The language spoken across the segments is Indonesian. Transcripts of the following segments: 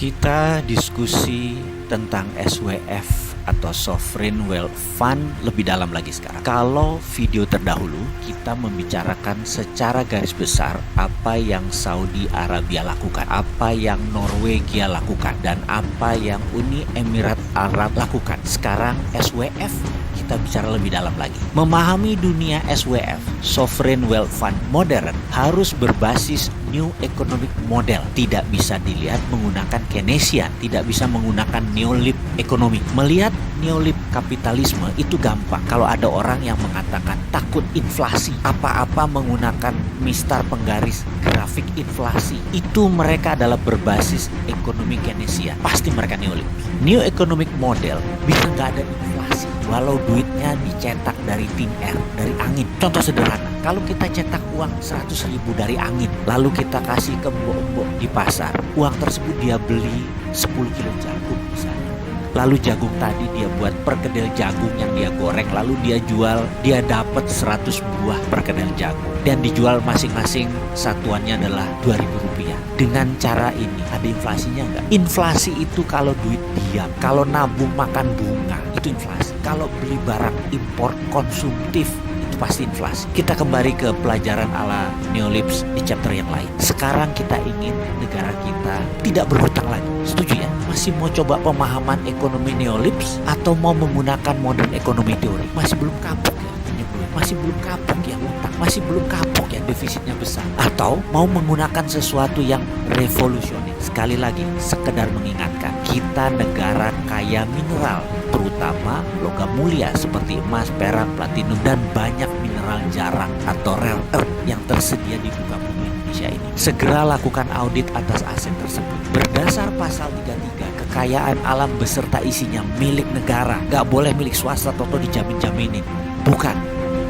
Kita diskusi tentang SWF atau Sovereign Wealth Fund lebih dalam lagi sekarang. Kalau video terdahulu kita membicarakan secara garis besar apa yang Saudi Arabia lakukan, apa yang Norwegia lakukan, dan apa yang Uni Emirat Arab lakukan. Sekarang SWF kita bicara lebih dalam lagi. Memahami dunia SWF, Sovereign Wealth Fund modern, harus berbasis New Economic Model. Tidak bisa dilihat menggunakan Keynesian, tidak bisa menggunakan Neolib Ekonomi. Melihat Neolib kapitalisme itu gampang. Kalau ada orang yang mengatakan takut inflasi, apa-apa menggunakan mistar penggaris grafik inflasi, itu mereka adalah berbasis ekonomi Keynesian. Pasti mereka Neolib. New Economic Model bisa nggak ada inflasi walau duitnya dicetak dari thin air, dari angin. Contoh sederhana, kalau kita cetak uang 100.000 dari angin, lalu kita kasih ke mbok-mbok di pasar, uang tersebut dia beli 10 kilo jagung misalnya. Lalu jagung tadi dia buat perkedel jagung yang dia goreng, lalu dia jual, dia dapat 100 buah perkedel jagung. Dan dijual masing-masing satuannya adalah Rp2.000. Dengan cara ini ada inflasinya enggak? Inflasi itu kalau duit diam, kalau nabung makan bunga, itu inflasi. Kalau beli barang impor konsumtif, itu pasti inflasi. Kita kembali ke pelajaran ala Neolibs di chapter yang lain. Sekarang kita ingin negara kita tidak berhutang lagi. Setuju ya? Masih mau coba pemahaman ekonomi Neolibs atau mau menggunakan modern ekonomi teori? Masih belum kapok ya? Masih belum kapok ya utang? Masih belum kapok ya defisitnya besar? Atau mau menggunakan sesuatu yang revolusioner? Sekali lagi, sekedar mengingatkan, kita negara kaya mineral, terutama logam mulia seperti emas, perak, platinum, dan banyak mineral jarang atau rare earth yang tersedia di muka bumi Indonesia ini. Segera lakukan audit atas aset tersebut. Berdasar pasal 33, kekayaan alam beserta isinya milik negara. Gak boleh milik swasta atau dijamin-jaminin. Bukan,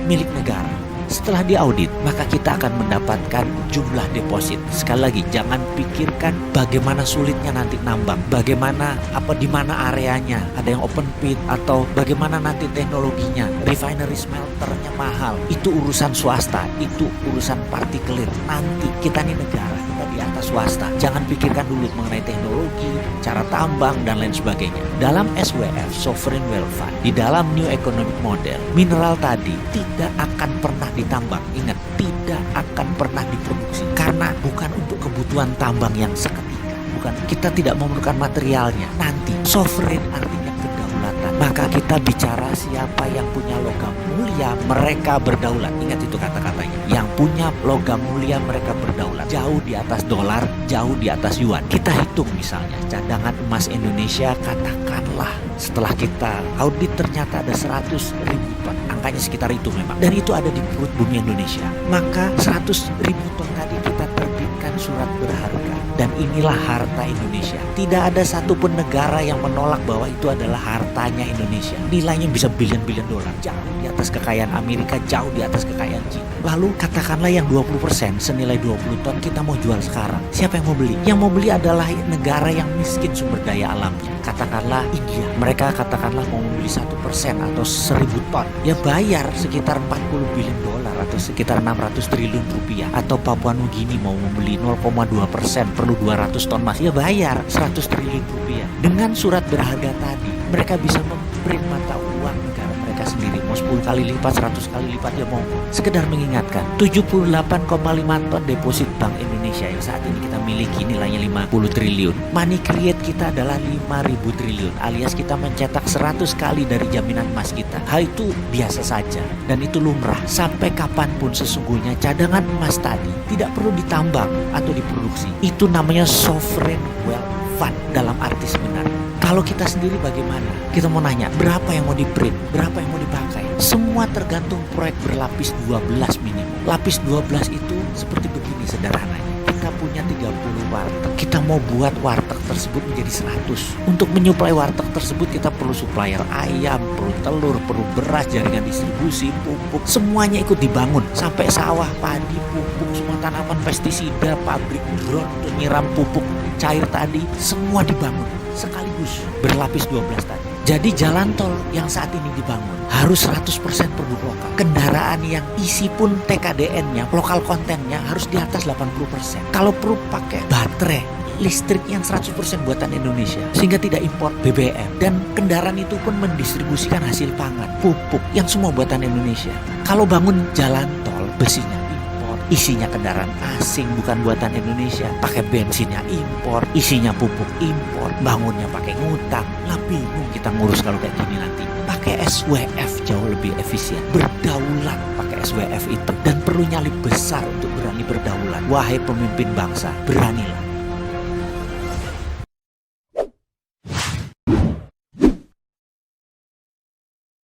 milik negara. Setelah diaudit, maka kita akan mendapatkan jumlah deposit. Sekali lagi, jangan pikirkan bagaimana sulitnya nanti nambang, bagaimana di mana areanya, ada yang open pit atau bagaimana nanti teknologinya, refinery smelternya mahal. Itu urusan swasta, itu urusan partikelir. Nanti kita nih negara, kita di atas swasta. Jangan pikirkan dulu mengenai teknologi, cara tambang dan lain sebagainya. Dalam SWF, Sovereign Wealth Fund, di dalam New Economic Model, mineral tadi tidak akan pernah ditambang. Ingat, tidak akan pernah diproduksi karena bukan untuk kebutuhan tambang yang seketika. Bukan, kita tidak memerlukan materialnya. Nanti sovereign artinya kedaulatan. Maka kita bicara siapa yang punya logam mulia, mereka berdaulat. Ingat itu kata-katanya. Yang punya logam mulia mereka berdaulat. Jauh di atas dolar, jauh di atas yuan. Kita hitung misalnya cadangan emas Indonesia, katakanlah setelah kita audit ternyata ada 100.000 ton. Angkanya sekitar itu memang. Dan itu ada di perut bumi Indonesia. Maka 100.000 ton tadi kita terbitkan surat berharga. Dan inilah harta Indonesia. Tidak ada satupun negara yang menolak bahwa itu adalah hartanya Indonesia. Nilainya bisa bilion-bilion dolar. Jauh di atas kekayaan Amerika, jauh di atas kekayaan China. Lalu katakanlah yang 20% senilai 20 ton kita mau jual sekarang. Siapa yang mau beli? Yang mau beli adalah negara yang miskin sumber daya alamnya. Katakanlah India. Mereka katakanlah mau membeli 1% atau 1.000 ton. Ya bayar sekitar 40 bilion dolar atau sekitar 600 triliun rupiah. Atau Papua Nugini mau membeli 0,2%, perlu 200 ton emas. Ya bayar 100 triliun rupiah. Dengan surat berharga tadi, mereka bisa memprint mata uang negara mereka sendiri. Mau 10 kali lipat, 100 kali lipat, ya mau. Sekedar mengingatkan, 78,5 ton deposit Bank Indonesia yang saat ini kita miliki nilainya 50 triliun. Money create kita adalah 5.000 triliun, alias kita mencetak 100 kali dari jaminan emas kita. Hal itu biasa saja dan itu lumrah. Sampai kapanpun sesungguhnya cadangan emas tadi tidak perlu ditambang atau diproduksi. Itu namanya Sovereign Wealth Fund dalam arti sebenarnya. Kalau kita sendiri bagaimana? Kita mau nanya, berapa yang mau di-print? Berapa yang mau dipakai? Semua tergantung proyek berlapis 12 minimum. Lapis 12 itu seperti begini sederhananya. Kita punya 30 warteg. Kita mau buat warteg tersebut menjadi 100. Untuk menyuplai warteg tersebut kita perlu supplier ayam, perlu telur, perlu beras, jaringan distribusi, pupuk. Semuanya ikut dibangun. Sampai sawah, padi, pupuk, semua tanaman pestisida, pabrik drone untuk nyiram pupuk cair tadi, semua dibangun sekaligus berlapis 12 tadi. Jadi jalan tol yang saat ini dibangun harus 100% produk lokal. Kendaraan yang isi pun TKDN-nya, lokal kontennya harus di atas 80%. Kalau perlu pakai baterai listrik yang 100% buatan Indonesia, sehingga tidak impor BBM. Dan kendaraan itu pun mendistribusikan hasil pangan, pupuk yang semua buatan Indonesia. Kalau bangun jalan tol, besinya impor, isinya kendaraan asing bukan buatan Indonesia, pakai bensinnya impor, isinya pupuk impor, bangunnya pakai ngutang. Lah bingung kita ngurus kalau kayak gini nanti. Pakai SWF jauh lebih efisien, berdaulat pakai SWF itu, dan perlu nyali besar untuk berani berdaulat. Wahai pemimpin bangsa, beranilah.